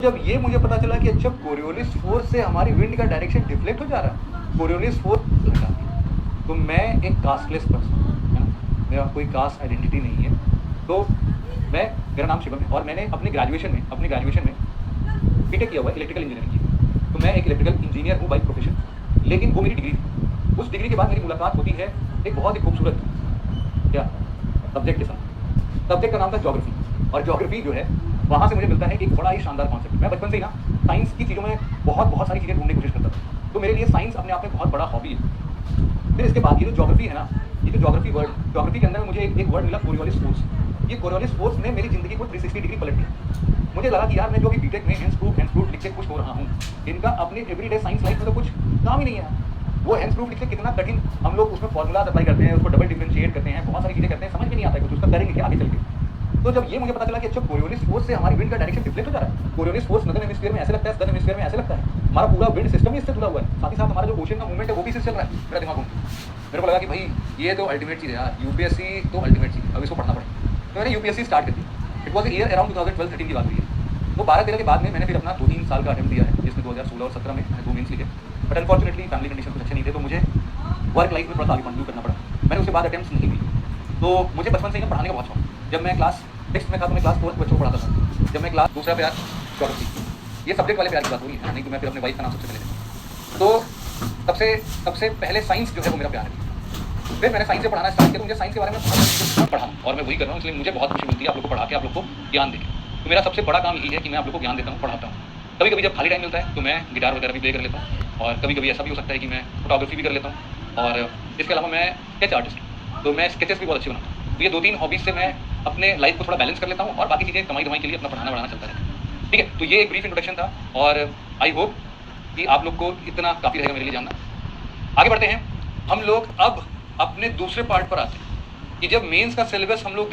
जब ये मुझे पता चला कि अच्छा कोरियोलिस फोर्स से हमारी विंड का डायरेक्शन डिफ्लेक्ट हो जा रहा है, कोरियोलिस फोर्स लगा, तो मैं एक कास्टलेस पर्सन है ना, मेरा कोई कास्ट आइडेंटिटी नहीं है, तो मेरा नाम शिवम है और मैंने अपने ग्रेजुएशन में बीटेक किया हुआ है इलेक्ट्रिकल इंजीनियरिंग की। तो मैं एक इलेक्ट्रिकल इंजीनियर हूँ बाई प्रोफेशन, लेकिन वो मेरी डिग्री थी। उस डिग्री के बाद मेरी मुलाकात होती है एक बहुत ही खूबसूरत सब्जेक्ट के साथ। सब्जेक्ट का नाम था ज्योग्राफी, और ज्योग्राफी जो है वहाँ से मुझे मिलता है एक बड़ा ही शानदार कॉन्सेप्ट। मैं बचपन से ही ना साइंस की चीज़ों में बहुत सारी चीज़ें ढूंढने की कोशिश करता था, तो मेरे लिए साइंस अपने आप में बहुत बड़ा हॉबी है। फिर इसके बाद ये जो ज्योग्राफी है ना, ये जो ज्योग्राफी के अंदर में मुझे एक वर्ड मिला, कोरियोलिस फोर्स। ये कोरियोलिस फोर्स ने मेरी जिंदगी को 360 डिग्री पलट दिया। मुझे लगा कि यार मैं जो भी बीटेक में हेंस प्रूफ लिख के खुश हो रहा हूँ, इनका अपने एवरीडे साइंस लाइफ में तो कुछ काम ही नहीं है। वो हेंस प्रूफ लिख के कितना कठिन हम लोग उसमें फॉर्मूलाज अप्लाई करते हैं, उसको डबल डिफरेंशिएट करते हैं, बहुत सारी चीज़ें करते हैं, समझ में नहीं आता है कुछ, उसका करेंगे क्या आगे चल के। तो जब ये मुझे पता चला कि अच्छा कोरियोलिस फोर्स से हमारी विंड का डायरेक्शन डिफ्लेक्ट हो जा रहा है, कोरियोलिस फोर्स नॉर्दर्न हेमिस्फीयर में ऐसे लगता है, सदर्न हेमिस्फीयर में ऐसे लगता है, हमारा पूरा विंड सिस्टम ही इससे जुड़ा हुआ है, साथ ही साथ हमारा जो ओशन का मूवमेंट है वो भी इससे चल रहा है। मेरा दिमाग मेरे को लगा कि भाई ये तो अल्टीमेट चीज़ है यार, यूपीएससी तो अल्टीमेट चीज़ है, अब इसको पढ़ना पड़ेगा। तो मैंने यूपीएससी स्टार्ट कर दी। इट वॉज ईयर अराउंड 2012-13 की बात हुई है। तो 12-13 के बाद में मैंने फिर अपना 2-3 साल का अटेम्प्ट दिया है, जिसमें 2016 और 17 में मैंने 2 मेंस लिखे। बट अनफॉर्चुनेटली फैमिली कंडीशन कुछ अच्छे नहीं थे, तो मुझे वर्क लाइफ में थोड़ा सा आगे कंटिन्यू करना पड़ा। मैंने उसके बाद अटेम्प्ट्स नहीं दी। तो मुझे बचपन से ही पढ़ाने का बहुत शौक। जब मैं क्लास 6 में था तो मैं क्लास 4 बच्चों को पढ़ाता था। जब मैं क्लास दूसरा प्यार ज्योग्राफी, ये सब्जेक्ट वाले प्यार की बात हो रही है, नहीं तो मैं फिर अपने वाइफ का नाम सबसे पहले लेता। तो सबसे पहले साइंस जो है वो मेरा प्यार है। फिर मैंने साइंस से पढ़ाना स्टार्ट किया, तो मुझे साइंस के बारे में बहुत पढ़ा और मैं वही कर रहा हूँ, इसलिए मुझे बहुत खुशी मिलती है आप लोग को पढ़ा के, आप लोग को ज्ञान देके। तो मेरा सबसे बड़ा काम यही है कि मैं आप लोग को ज्ञान देता हूँ, पढ़ाता हूँ। कभी कभी जब खाली टाइम मिलता है तो मैं गिटार वगैरह भी प्ले कर लेता हूँ, और कभी कभी ऐसा भी हो सकता है कि मैं फोटोग्राफी भी कर लेता हूँ, और इसके अलावा मैं स्केच आर्टिस्ट हूँ, तो मैं स्केचेस भी बहुत अच्छे बनाता हूँ। तो ये 2-3 हॉबीज से मैं अपने लाइफ को थोड़ा बैलेंस कर लेता हूँ, और बाकी चीज़ें कमाई के लिए अपना पढ़ाना बढ़ाना चलता रहता है। ठीक है, तो ये एक ब्रीफ इंट्रोडक्शन था, और आई होप कि आप लोग को इतना काफ़ी रहेगा मेरे लिए जानना। आगे बढ़ते हैं हम लोग, अब अपने दूसरे पार्ट पर आते हैं कि जब मेंस का सिलेबस हम लोग